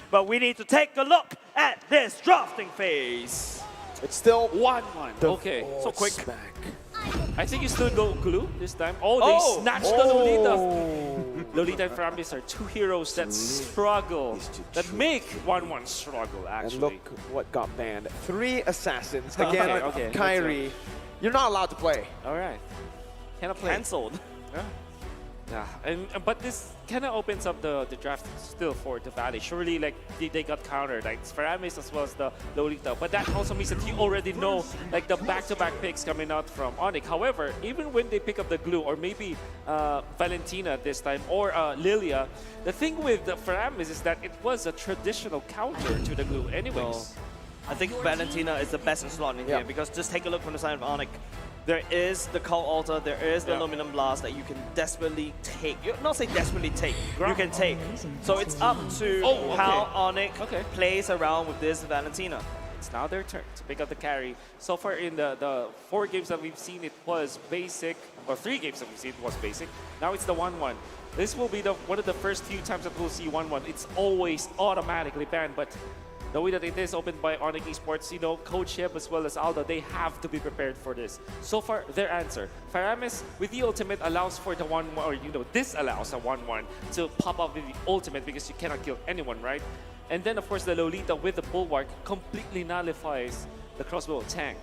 But we need to take a look at this drafting phase. It's still 1-1. the Okay. So quick. back. I think you still go glue this time. Oh, they snatched the Lolita. Lolita and Faramis are two heroes that struggle, that make 1-1 struggle, actually. And look what got banned. 3 assassins. Again, Okay. Kyrie, you're not allowed to play. All right. Cannot play. Cancelled. Yeah, but this kind of opens up the draft still for the Valley. Surely, like they got countered, like Faramis as well as the Lolita. But that also means that you already know, like the back-to-back picks coming out from Onic. However, even when they pick up the glue, or maybe Valentina this time, or Lilia, the thing with the Faramis is that it was a traditional counter to the glue, anyways. I think Valentina is the best slot in here because just take a look from the side of Onic. There is the Cult Altar, there is the Aluminum Blast that you can desperately take. Not say desperately take, you can take. So it's up to how Onic plays around with this Valentina. It's now their turn to pick up the carry. So far in the 4 games that we've seen, it was basic, or 3 games that we've seen, it was basic. Now it's the 1-1. This will be one of the first few times that we'll see 1-1. It's always automatically banned, but the way that it is opened by Onic Esports, you know, Coach Hib as well as Aldo, they have to be prepared for this. So far, their answer. Faramis with the ultimate allows for the 1-1, or you know, this allows a 1-1 to pop up with the ultimate because you cannot kill anyone, right? And then, of course, the Lolita with the Bulwark completely nullifies the crossbow tank.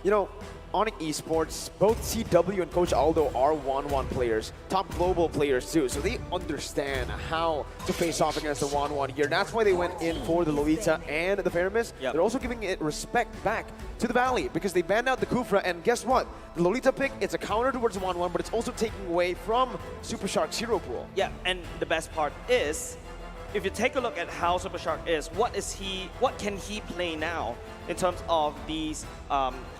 You know, Onic Esports, both CW and Coach Aldo are 1-1 players, top global players too, so they understand how to face off against the 1-1 here. That's why they went in for the Lolita and the Faramis. Yep. They're also giving it respect back to the Valley because they banned out the Kufra, and guess what? The Lolita pick, it's a counter towards the 1-1, but it's also taking away from Super Shark's hero pool. Yeah, and the best part is, if you take a look at how Super Shark is, what can he play now in terms of these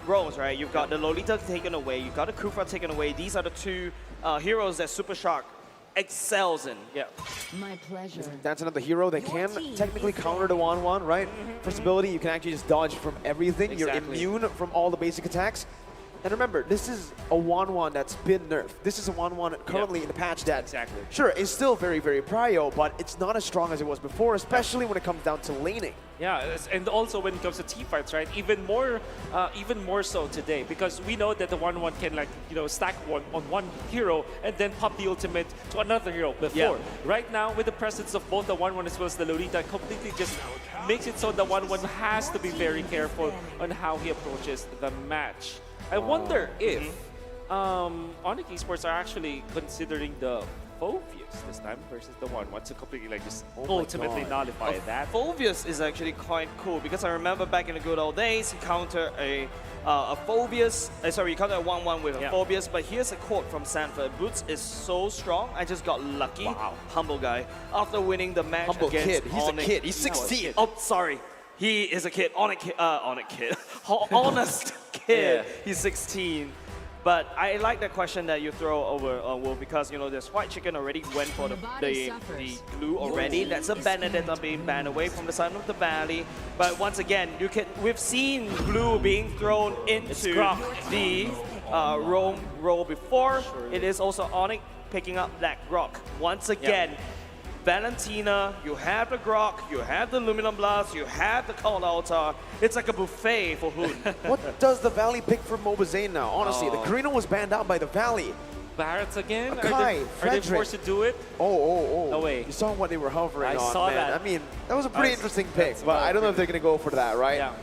roles, right? You've got the Lolita taken away, you've got the Kufra taken away. These are the 2 heroes that Super Shark excels in. Yeah. My pleasure. That's another hero that can technically counter the 1-1, right? First ability, you can actually just dodge from everything. Exactly. You're immune from all the basic attacks. And remember, this is a 1-1 that's been nerfed. This is a 1-1 currently in the patch that, sure, is still very, very prio, but it's not as strong as it was before, especially when it comes down to laning. Yeah, and also when it comes to team fights, right? Even more so today, because we know that the 1-1 can, like, you know, stack on one hero and then pop the ultimate to another hero before. Yeah. Right now, with the presence of both the 1-1 as well as the Lolita, completely just makes it so the 1-1 has to be very careful on how he approaches the match. I wonder if Onic Esports are actually considering the Phobius this time versus the 1-1 to completely like just ultimately nullify that. Phobius is actually quite cool because I remember back in the good old days, he countered a Phobius, he countered a 1-1 with a Phobius, but here's a quote from Sanford. Boots is so strong, I just got lucky. Wow. Humble guy. After winning the match Humble against kid, he's Onic, a kid, he's 16. Oh, sorry. He is a kid, Onic kid, honest kid. Yeah. He's 16. But I like the question that you throw over, Will, because you know this white chicken already went for the glue already. That's a Benedetta being banned away from the side of the Valley. But once again, we've seen glue being thrown into the roam role before. It is also Onic picking up that Grok once again. Valentina, you have the Grok, you have the Aluminum Blast, you have the Cult Altar. It's like a buffet for Hoon. What does the Valley pick for Mobazane now? Honestly, the Karina was banned out by the Valley. Barretts again? Akai, are they forced to do it? Oh, wait. You saw what they were hovering on, saw man. that. I mean, that was a pretty interesting pick, but I don't know if they're going to go for that, right? Yeah.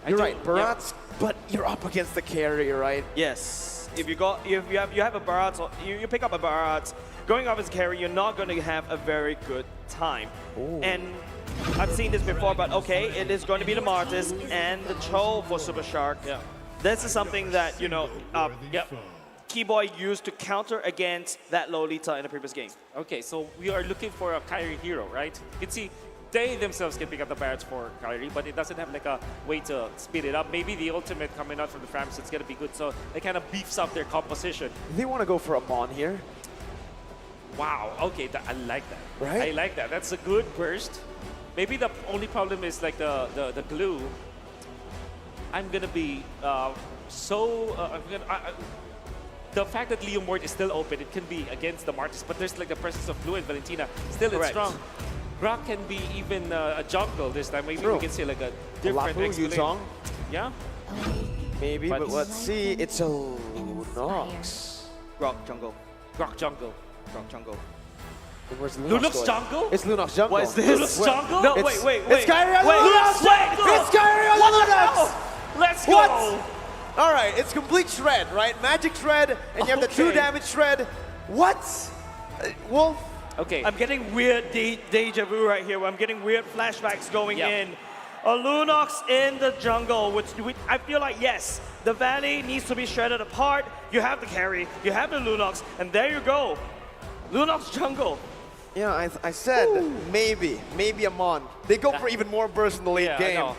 You're right, Barats, but you're up against the carrier, right? Yes. If you have a Barats, you pick up a Barats, going up as a carry, you're not going to have a very good time. Ooh. And I've seen this before, but okay, it is going to be the Martis and the Cho for Super Shark. Yeah. This is something that, you know, Keyboy used to counter against that Lolita in the previous game. Okay, so we are looking for a Kyrie hero, right? You can see they themselves can pick up the Barretts for Kyrie, but it doesn't have like a way to speed it up. Maybe the ultimate coming out from the Frames, it's going to be good, so it kind of beefs up their composition. They want to go for a Mon here. Wow, okay, I like that. Right? I like that. That's a good burst. Maybe the only problem is like the glue. I'm going to be the fact that Leo Mort is still open, it can be against the Martis, but there's like the presence of Blue and Valentina. Still, it's strong. Grok can be even a jungle this time. Maybe True. we can see like a different Lapu, explanation. Yuzong, Yeah. maybe, But- but let's see. It's a Lunox. Grok jungle. Grok jungle. Grok jungle. Where's Lunox going? jungle? It's Lunox jungle. What is this? Lunox jungle? No, It's- wait. It's Kyrie on the Wait, Lunox! wait, It's Kyrie on the Lunox! Let's go! What? All right, it's complete shred, right? Magic shred, and you have the true Okay. damage shred. What? Wolf? Okay. I'm getting weird deja vu right here. I'm getting weird flashbacks going Yeah. in. A Lunox in the jungle, which I feel like, yes, the Valley needs to be shredded apart. You have the carry, you have the Lunox, and there you go. Lunox jungle. Yeah, I said maybe a Mon. They go for even more burst in the late Yeah, I game. know.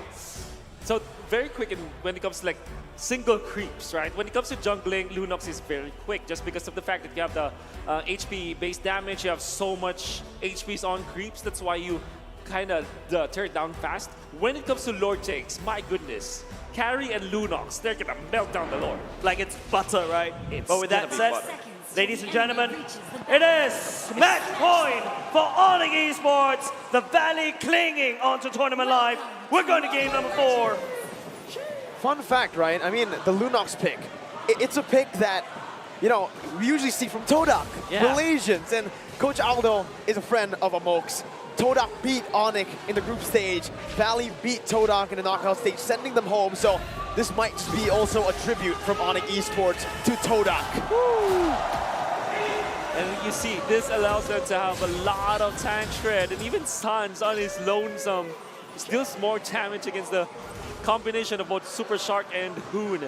So very quick when it comes to like single creeps, right? When it comes to jungling, Lunox is very quick just because of the fact that you have the HP-based damage. You have so much HPs on creeps. That's why you kind of tear it down fast. When it comes to lore takes, my goodness, Carry and Lunox, they're gonna melt down the lore. Like it's butter, right? It's But with gonna that be said, butter. ladies and gentlemen, it is match point for Onic Esports. The Valley clinging onto Tournament Live. We're going to game number 4. Fun fact, right? I mean, the Lunox pick. It's a pick that, you know, we usually see from Todak, Yeah. Malaysians, and Coach Aldo is a friend of Amok's. Todak beat Onic in the group stage. Valley beat Todak in the knockout stage, sending them home. So this might just be also a tribute from Onic Esports to Todak. And you see, this allows them to have a lot of tank shred, and even Sans on his lonesome deals more damage against the combination of both Super Shark and Hoon.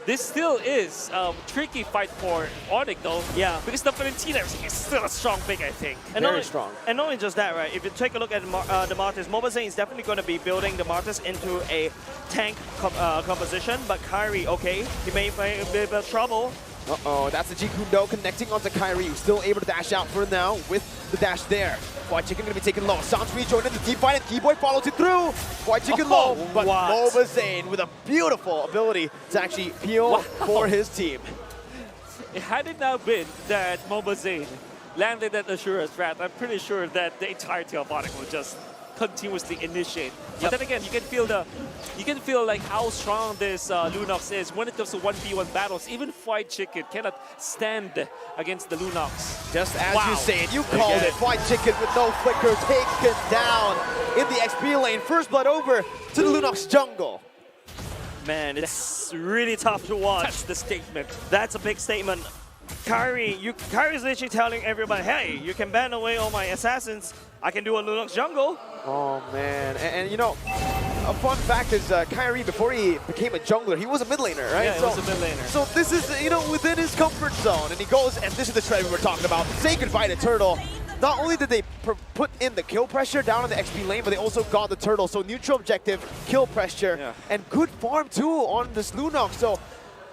This still is a tricky fight for Onic though. Yeah. Because the Valentina is still a strong pick, I think. And Very not, strong. And not only just that, right? If you take a look at the Martis, Mobazane is definitely going to be building the Martis into a tank composition. But Kyrie, okay, he may be a bit of trouble. Uh-oh, that's the Jikundo connecting onto Kyrie, who's still able to dash out for now with the dash there. White Chicken gonna be taken low. Sans rejoined in the team fight, and Keyboy follows it through. White Chicken low, but what? Mobazane with a beautiful ability to actually peel for his team. Had it now been that Mobazane landed that Asura's Wrath, I'm pretty sure that the entirety of Onic will just continuously initiate. But then again, you can feel like how strong this Lunox is when it comes to 1v1 battles. Even White Chicken cannot stand against the Lunox. Just as Wow. you say it, you called Again. it. White Chicken with no flicker taken down in the XP lane. First blood over to the Lunox jungle. Man, it's really tough to watch. That's the statement. That's a big statement. Kyrie's literally telling everybody, hey, you can ban away all my assassins. I can do a Lunox jungle. Oh man, and you know, a fun fact is Kyrie, before he became a jungler, he was a mid laner, right? Yeah, he was a mid laner. So this is, you know, within his comfort zone, and he goes, and this is the trend we were talking about. Say goodbye to Turtle. Not only did they put in the kill pressure down in the XP lane, but they also got the Turtle. So neutral objective, kill pressure, and good farm too on this Lunox. So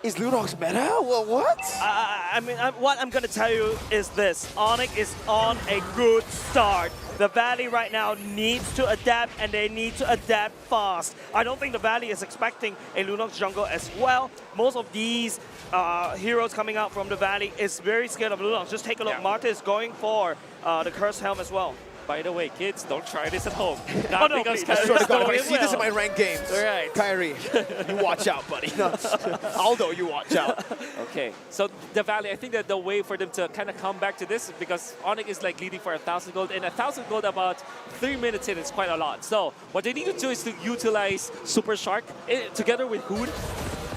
is Lunox meta? Well, what? What I'm going to tell you is this. Onic is on a good start. The Valley right now needs to adapt, and they need to adapt fast. I don't think the Valley is expecting a Lunox jungle as well. Most of these heroes coming out from the Valley is very scared of Lunox. Just take a look. Yeah. Marta is going for the Cursed Helm as well. By the way, kids, don't try this at home. Oh, Not no, because please. I swear to God, if I It see this in will. my ranked games, All right. Kyrie, you watch out, buddy. Aldo, you watch out. Okay, so the Valley, I think that the way for them to kind of come back to this is because Onic is like leading for 1,000 gold, and 1,000 gold about 3 minutes in is quite a lot. So what they need to do is to utilize Super Shark together with Hoon.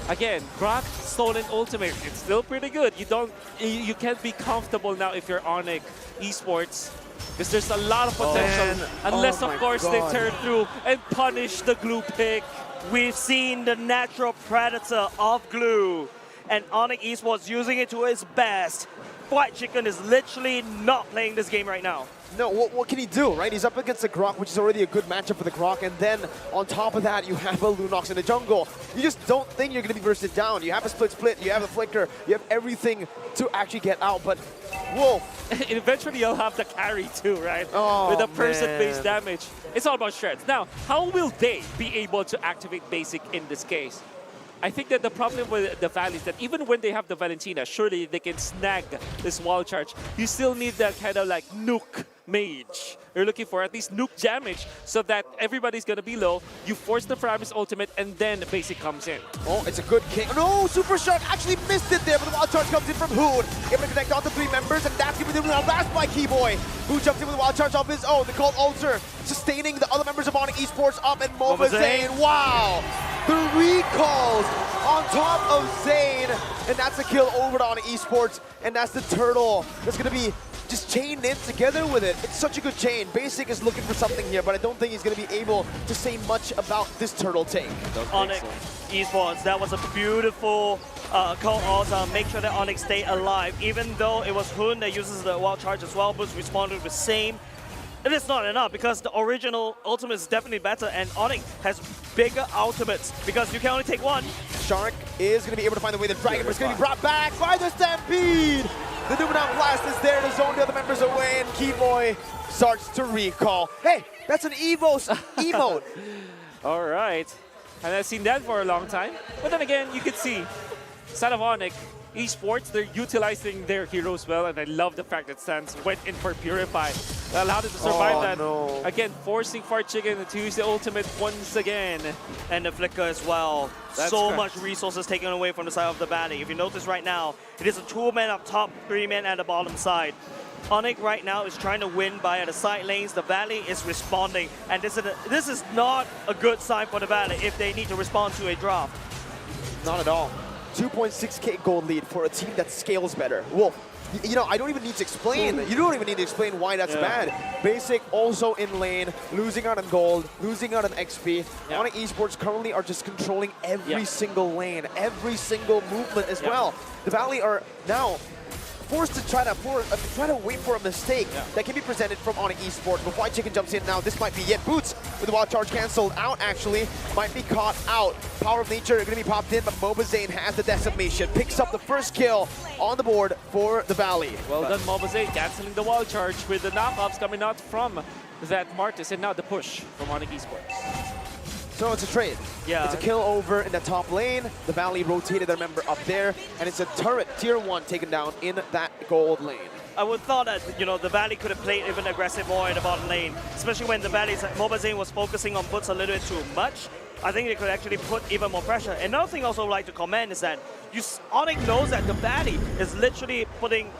Again, Grok stolen ultimate. It's still pretty good. You can't be comfortable now if you're Onic Esports. Because there's a lot of potential, man. unless Oh of my course God. they turn through and punish the glue pick. We've seen the natural predator of glue, and Onic Esports using it to its best. White Chicken is literally not playing this game right now. No, what can he do, right? He's up against the Grok, which is already a good matchup for the Grok, and then on top of that, you have a Lunox in the jungle. You just don't think you're going to be bursted down. You have a split, you have a flicker, you have everything to actually get out, but whoa. Eventually, you'll have the carry too, right? Oh, with the person-based man. damage. It's all about shreds. Now, how will they be able to activate basic in this case? I think that the problem with the Valley is that even when they have the Valentina, surely they can snag this wall charge. You still need that kind of like nuke mage. You're looking for at least nuke damage so that everybody's gonna be low. You force the Faramis ultimate and then the basic comes in. Oh, it's a good kick. No, Super Shark actually missed it there, but the wild charge comes in from Hoon. Able to connect all the 3 members, and that's giving them a blast by Keyboy, who jumps in with a wild charge of his own. The Cold Ulcer sustaining the other members of Onic Esports up, and Mova Zane. Wow! The recalls on top of Zane, and that's a kill over to Onic Esports, and that's the turtle that's gonna be just chained in together with it. It's such a good chain. Basic is looking for something here, but I don't think he's going to be able to say much about this turtle take. Onic Esports, that was a beautiful call also. Make sure that Onic stay alive. Even though it was Hoon that uses the wild charge as well, Boots responded with same. It is not enough because the original ultimate is definitely better, and Onic has bigger ultimates because you can only take one. Shark is going to be able to find the way. The Dragon is going to be brought back by the Stampede. The Numenor Blast is there to zone the other members away, and Keyboy starts to recall. Hey, that's an emote. All right. And I've seen that for a long time. But then again, you can see, side of Onic Esports, they're utilizing their heroes well, and I love the fact that Sans went in for Purify. That allowed him to survive that. No. Again, forcing Fart Chicken to use the ultimate once again. And the Flicker as well. That's so correct. much resources taken away from the side of the Valley. If you notice right now, it is a 2-man up top, 3-man at the bottom side. Onic right now is trying to win by the side lanes. The Valley is responding, and this is not a good sign for the Valley if they need to respond to a draft. Not at all. 2.6k gold lead for a team that scales better. Wolf, you know, I don't even need to explain. You don't even need to explain why that's bad. Basic also in lane, losing out on gold, losing out on XP. Onic Esports currently are just controlling every single lane, every single movement as well. The Valley are now forced to try to wait for a mistake that can be presented from Onic Esports. But White Chicken jumps in now. This might be it. Boots with the wild charge canceled out, actually. Might be caught out. Power of Nature going to be popped in, but Mobazane has the decimation. Picks up the first kill on the board for the Valley. Well done, Mobazane, canceling the wild charge with the knockups coming out from that Martis, and now the push from Onic Esports. So it's a trade. Yeah. It's a kill over in the top lane. The Valley rotated their member up there, and it's a turret, tier 1, taken down in that gold lane. I would thought that, you know, the Valley could have played even aggressive more in the bottom lane, especially when the Valley's Mobazane was focusing on Boots a little bit too much. I think they could actually put even more pressure. Another thing I also would like to comment is that Onic knows that the Valley is literally putting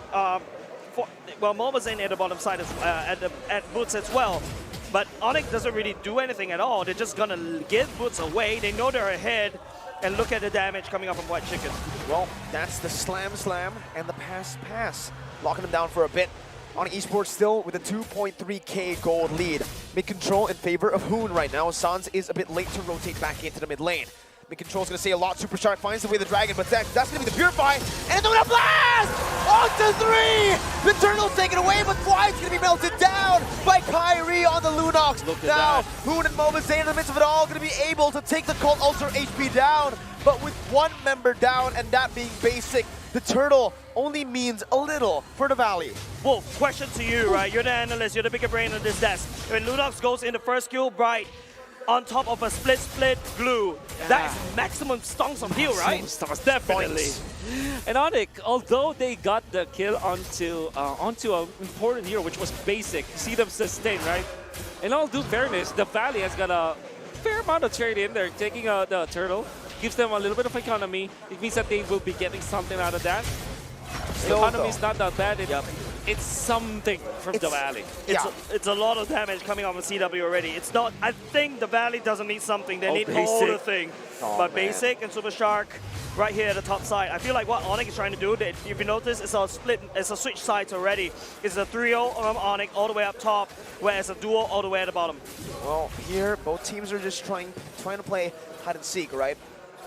Mobazane at the bottom side at Boots as well. But Onic doesn't really do anything at all. They're just gonna give Boots away. They know they're ahead, and look at the damage coming up from White Chicken. Well, that's the slam and the pass. Locking them down for a bit. Onic Esports still with a 2.3k gold lead. Mid-control in favor of Hoon right now. Sans is a bit late to rotate back into the mid lane. Mid-control's gonna say a lot. Super Shark finds the way the Dragon, but that's gonna be the Purify. And it's gonna blast! On to 3! The Turtle's taken away, but Fly's gonna be melted down by Kyrie on the Lunox. Now, Hoon and Mobazane in the midst of it all gonna be able to take the Cold Ulcer HP down, but with one member down, and that being Basic, the Turtle only means a little for the Valley. Wolf, question to you, right? You're the analyst, you're the bigger brain on this desk. When Lunox goes in the first kill, Bright, on top of a split glue. That is maximum stunts of heal, right? Stunts, definitely. And Onic, although they got the kill onto an important hero, which was Basic, you see them sustain, right? In all due fairness, the Valley has got a fair amount of trade in there, taking the Turtle. Gives them a little bit of economy. It means that they will be getting something out of that. The economy is not that bad. It's something from the Valley. It's a lot of damage coming off of CW already. It's not. I think the Valley doesn't need something. They need all the thing. But Basic and Super Shark right here at the top side. I feel like what Onic is trying to do, if you notice, it's a split. It's a switch sides already. It's a 3-0 on Onic all the way up top, whereas a duo all the way at the bottom. Well, here both teams are just trying to play hide and seek, right?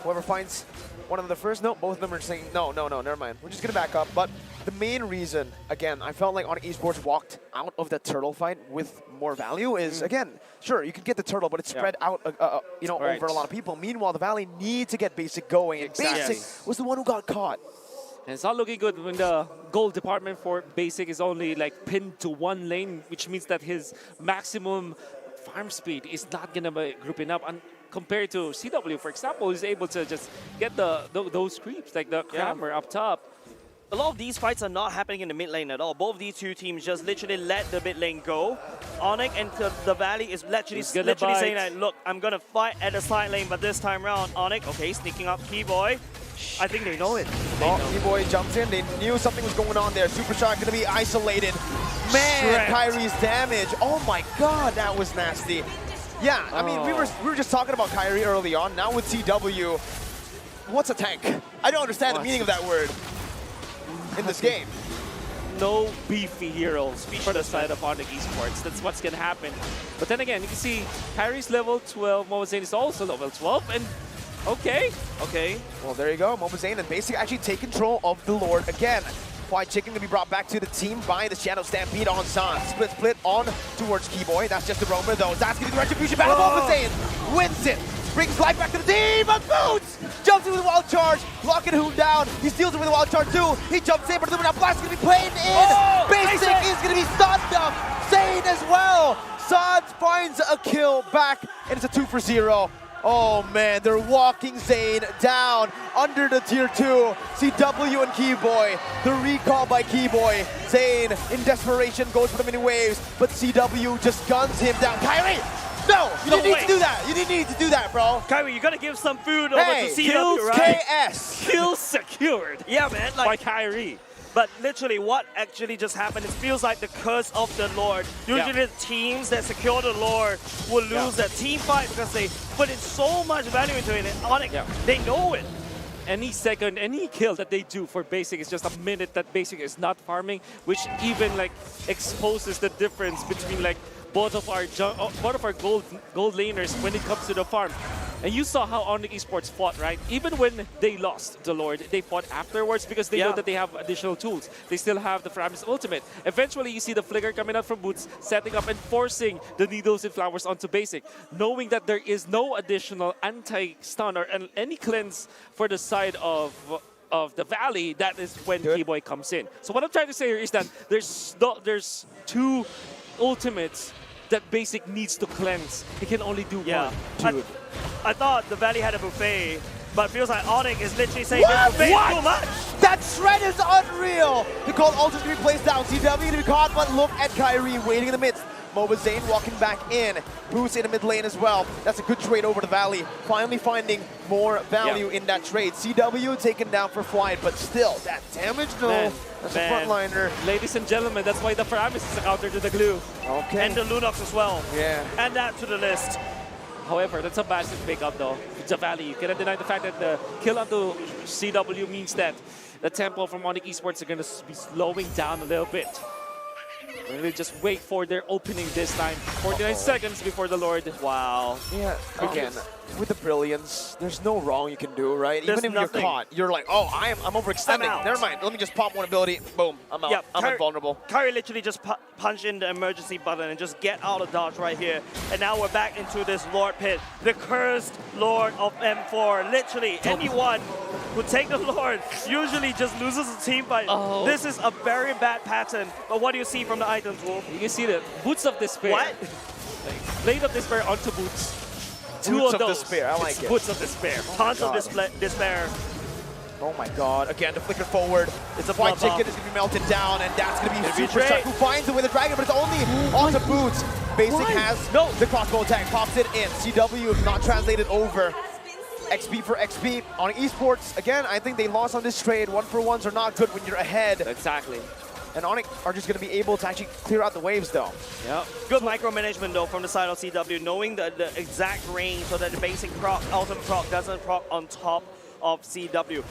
Whoever finds one of them first, no, both of them are saying, no, never mind. We're just going to back up. But the main reason, again, I felt like Onic Esports walked out of the turtle fight with more value is, again, sure, you can get the turtle, but it's spread out over a lot of people. Meanwhile, the Valley need to get Basic going. And Basic was the one who got caught. And it's not looking good when the gold department for Basic is only like pinned to one lane, which means that his maximum farm speed is not going to be grouping up. And compared to CW, for example, who's able to just get those creeps, like the Crammer up top. a lot of these fights are not happening in the mid lane at all. Both of these two teams just literally let the mid lane go. Onic and the Valley is literally saying that, look, I'm going to fight at the side lane, but this time around, Onic, okay, sneaking up Keyboy. I think they know it. Keyboy jumps in. They knew something was going on there. Super Shot going to be isolated. Man, Kyrie's damage. Oh my god, that was nasty. Yeah, I mean, we were just talking about Kyrie early on. Now with CW, what's a tank? I don't understand the meaning of that word in this game. No beefy heroes for the side of Onic Esports. That's what's going to happen. But then again, you can see Kyrie's level 12, Mobazane is also level 12, and okay. Well, there you go. Mobazane and Basic actually take control of the Lord again. White Chicken to be brought back to the team by the Shadow Stampede on San. Split on towards Keyboy. That's just the roamer though. That's going to be the retribution battle. Mobazane wins it. Brings life back to the team, but Boots jumps in with a wild charge, locking Hoon down. He steals it with a wild charge too. He jumps in, but the Blast is going to be played in. Basic is going to be stunned up. Zane as well. San finds a kill back, and it's a 2 for 0. Oh man, they're walking Zane down under the tier 2. CW and Keyboy. The recall by Keyboy. Zane, in desperation, goes for the mini waves, but CW just guns him down. Kyrie! No! You didn't need to do that! You didn't need to do that, bro! Kyrie, you gotta give some food over to CW, right? KS! Kills secured! Yeah, man. Like, by Kyrie. But literally, what actually just happened, it feels like the curse of the Lord. Usually the teams that secure the Lord will lose their team fight because they put in so much value into it. And Onic, they know it. Any second, any kill that they do for Basic is just a minute that Basic is not farming, which even like exposes the difference between like both of our gold laners when it comes to the farm. And you saw how Onic Esports fought, right? Even when they lost the Lord, they fought afterwards because they know that they have additional tools. They still have the Faramis ultimate. Eventually, you see the flicker coming out from Boots, setting up and forcing the needles and flowers onto Basic, knowing that there is no additional anti-stun or any cleanse for the side of the Valley. That is when Keyboy comes in. So what I'm trying to say here is that there's two ultimates that Basic needs to cleanse. He can only do one. Dude. I thought the Valley had a buffet, but it feels like Onic is literally saying this buffet is too much. That shred is unreal! The cold ultimate to be placed down. CW to be caught, but look at Kyrie waiting in the midst. Mobazane walking back in. Boost in the mid lane as well. That's a good trade over the Valley. Finally finding more value in that trade. CW taken down for Flight, but still, that damage, no. That's a frontliner. Ladies and gentlemen, that's why the Faramis is a counter to the glue. Okay. And the Lunox as well. Yeah. Add that to the list. However, that's a massive pickup though. It's a Valley. You cannot deny the fact that the kill onto CW means that the tempo from Onic Esports are going to be slowing down a little bit. We'll just wait for their opening this time. 49 seconds before the Lord. Wow. Yeah, again, with the brilliance, there's no wrong you can do, right? There's Even if you're caught, you're like, oh, I'm overextending. Never mind, let me just pop one ability. Boom, I'm out. I'm invulnerable. Kyrie literally just punch in the emergency button and just get out of dodge right here. And now we're back into this Lord pit. The cursed Lord of M4. Literally, anyone who take the Lord usually just loses a team fight. This is a very bad pattern. But what do you see from the items, Wolf? You can see the Boots of Despair. What? Like, Blade of Despair onto Boots. Boots of Despair, I like it. Boots of Despair. Tons of despair. Oh my god, again, the flicker forward. It's a White Chicken is going to be melted down, and that's going to be Super Shark who finds it with a dragon, but it's only onto Boots. Basic has the crossbow attack, pops it in. CW not translated over. XP for XP on Esports. Again, I think they lost on this trade. 1-for-1s are not good when you're ahead. Exactly. And Onic are just going to be able to actually clear out the waves, though. Yeah. Good micromanagement, though, from the side of CW, knowing the exact range so that the basic proc, ultimate proc, doesn't proc on top of CW.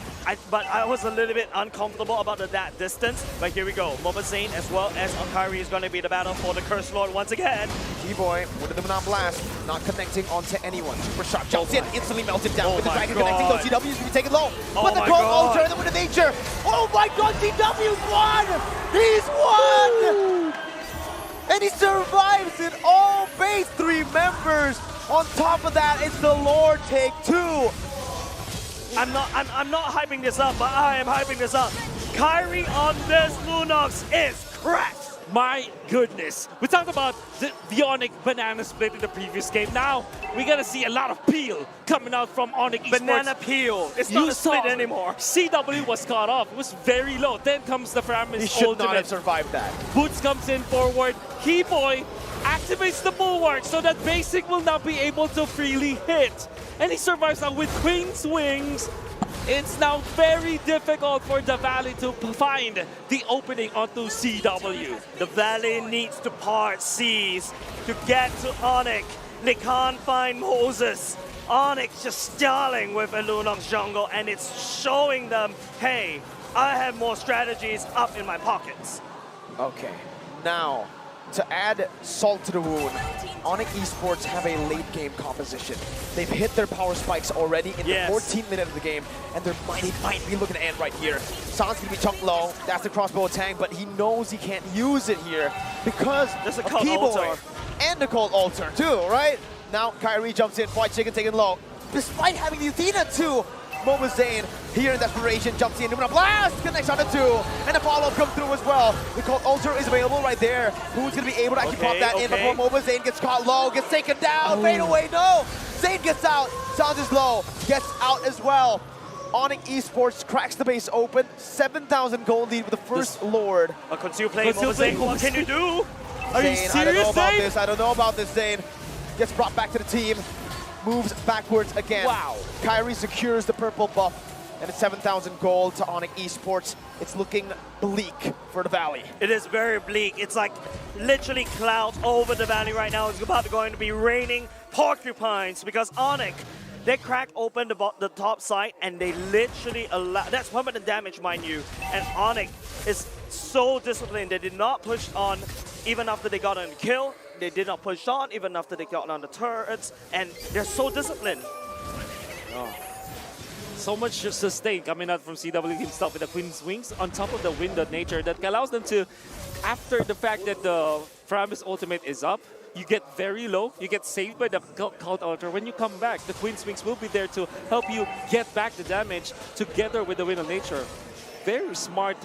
But I was a little bit uncomfortable about that distance. But here we go. Mobazane as well as Akari is going to be the battle for the Cursed Lord once again. Keyboy with the Monon Blast, not connecting onto anyone. Super Shark jumps in, instantly melted down with the dragon connecting, though CW is going to be taken low. But the cold ultra and the Wind of Nature. Oh my god, CW's won! He's won! And he survives it all base 3 members. On top of that, it's the Lord take 2. I'm not hyping this up, but I am hyping this up. Kyrie on this Lunox is cracked. My goodness. We talked about the Onic banana split in the previous game. Now, we're going to see a lot of peel coming out from Onic Esports. Banana peel. It's not a split anymore. CW was caught off. It was very low. Then comes the Framis He should ultimate. not have survived that. Boots comes in forward. Keyboy activates the bulwark so that Basic will not be able to freely hit. And he survives now with Queen's Wings. It's now very difficult for the Valley to find the opening onto CW. The Valley needs to part seas to get to Onic. They can't find Moses. Onyx just stalling with a Lunox jungle, and it's showing them, hey, I have more strategies up in my pockets. Okay, now to add salt to the wound, Onic Esports have a late game composition. They've hit their power spikes already in the 14th minute of the game, and they might be looking to end right here. San's gonna be chunked low, that's the crossbow tank, but he knows he can't use it here because There's a of cult Keyboy altar. and the cold altar too, right? Now Kyrie jumps in, White Chicken taken low, despite having the Athena too. Momo Zane here in desperation jumps in, doing a blast, connects on the two, and the follow-up comes through as well. The cold altar is available right there. Who's gonna be able to actually pop that in before Momo Zane gets caught low, gets taken down, fade away, no! Zane gets out, Sounds is low, gets out as well. Onic Esports cracks the base open, 7,000 gold lead with the first Lord. A conceal play, Momo Zane, what can you do? Are you Zane, I don't know serious, about Zane? this, I don't know about this, Zane. Gets brought back to the team, moves backwards again. Wow. Kyrie secures the purple buff, and it's 7,000 gold to Onic Esports. It's looking bleak for the Valley. It is very bleak. It's like literally clouds over the Valley right now. It's about to going to be raining porcupines because Onic, they cracked open the top side and they literally allow, that's permanent damage, mind you. And Onic is so disciplined. They did not push on even after they got on the kill. They did not push on even after they got on the turrets. And they're so disciplined. So much sustain coming out from CW himself with the Queen's Wings on top of the wind of nature that allows them to, after the fact that the Framis ultimate is up, you get very low, you get saved by the Cult Altar. When you come back, the Queen's Wings will be there to help you get back the damage together with the wind of nature. Very smart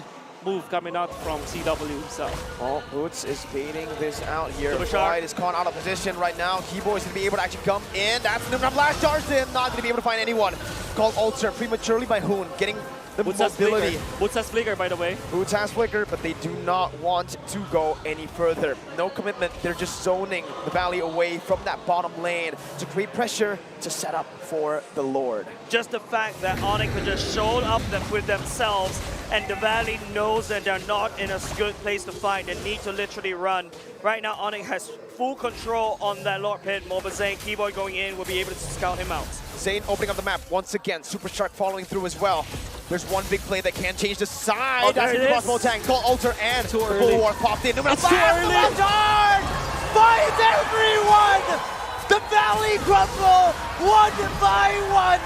move coming out from CW himself. Oh, Boots is baiting this out here. Super sharp. Pride is caught out of position right now. Keyboy is going to be able to actually come in. That's Numra Blast charged in. Not going to be able to find anyone. Called Alter prematurely by Hoon, getting the Boots has mobility. Flicker. Boots has Flicker, by the way. Boots has Flicker, but they do not want to go any further. No commitment. They're just zoning the Valley away from that bottom lane to create pressure to set up for the Lord. Just the fact that Onic could just show up with themselves and the Valley knows that they're not in a good place to fight. They need to literally run. Right now, Onic has full control on that Lord Pit. Moba Zane, Keyboy going in, will be able to scout him out. Zane opening up the map once again. Super Shark following through as well. There's one big play that can change the side. Oh, there That's it the is. crossbow tank. Call Alter and Too the early. Bulwark popped in. It's too early. Finds everyone! The Valley crumble one by one.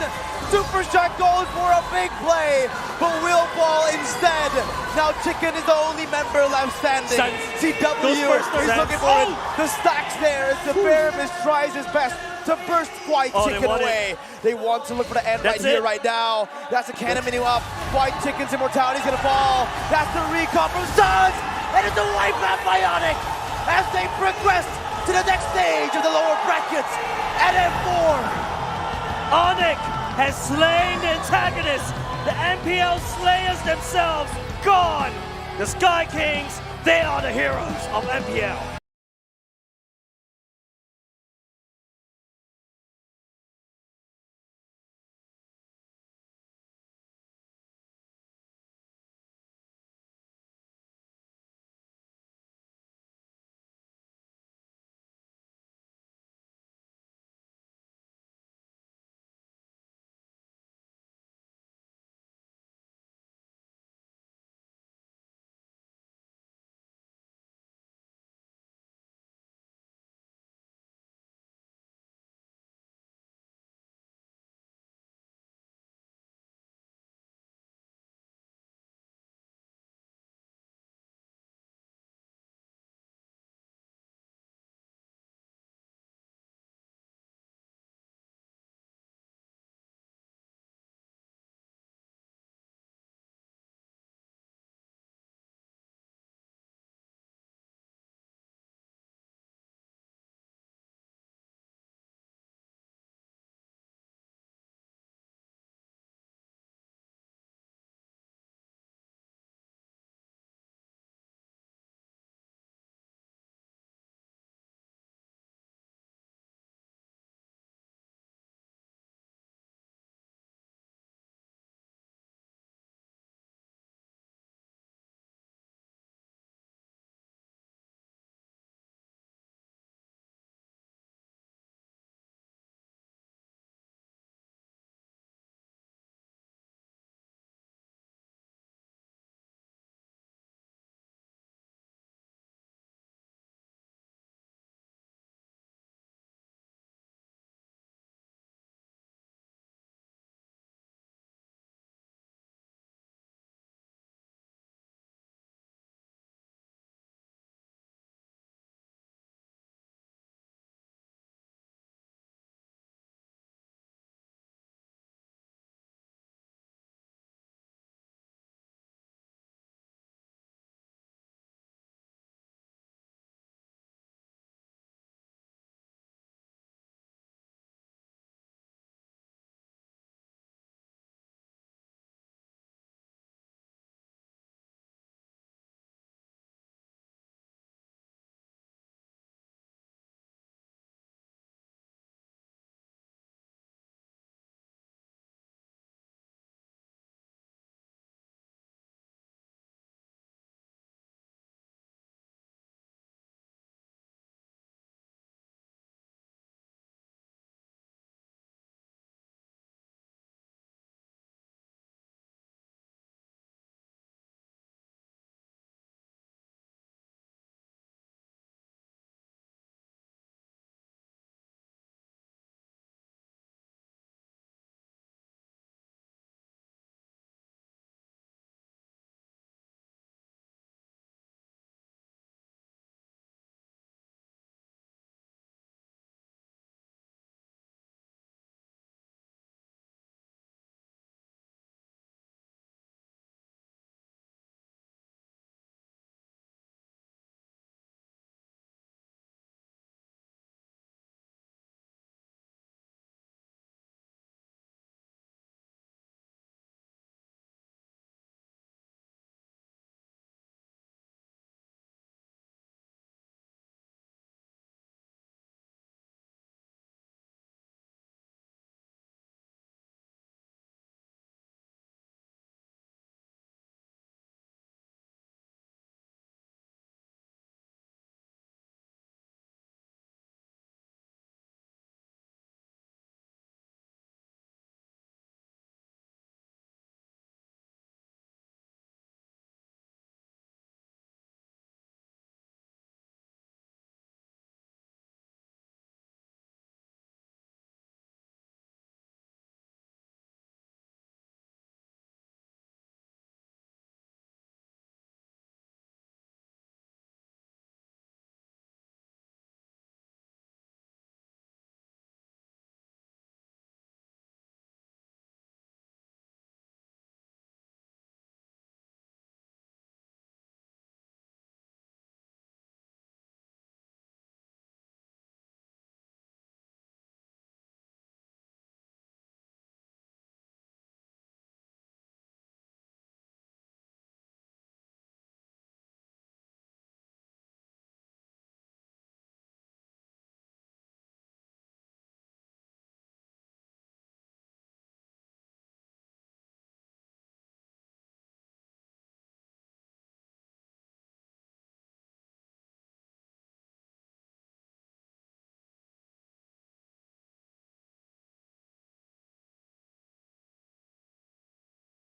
Super Shark goes for a big play, but will fall instead. Now Chicken is the only member left standing. CW Those first is Sans. looking for it. The stacks there as the Bearmus tries his best to burst White Oh, they Chicken want it. away. They want to look for the end That's right here, it. right now. That's a cannon menu up. White Chicken's immortality is gonna fall. That's the recall from Suns, and it's a wipe out Bionic as they progress to the next stage of the lower brackets at M4. Onic has slain the antagonists. The MPL Slayers themselves gone. The Sky Kings, they are the heroes of MPL.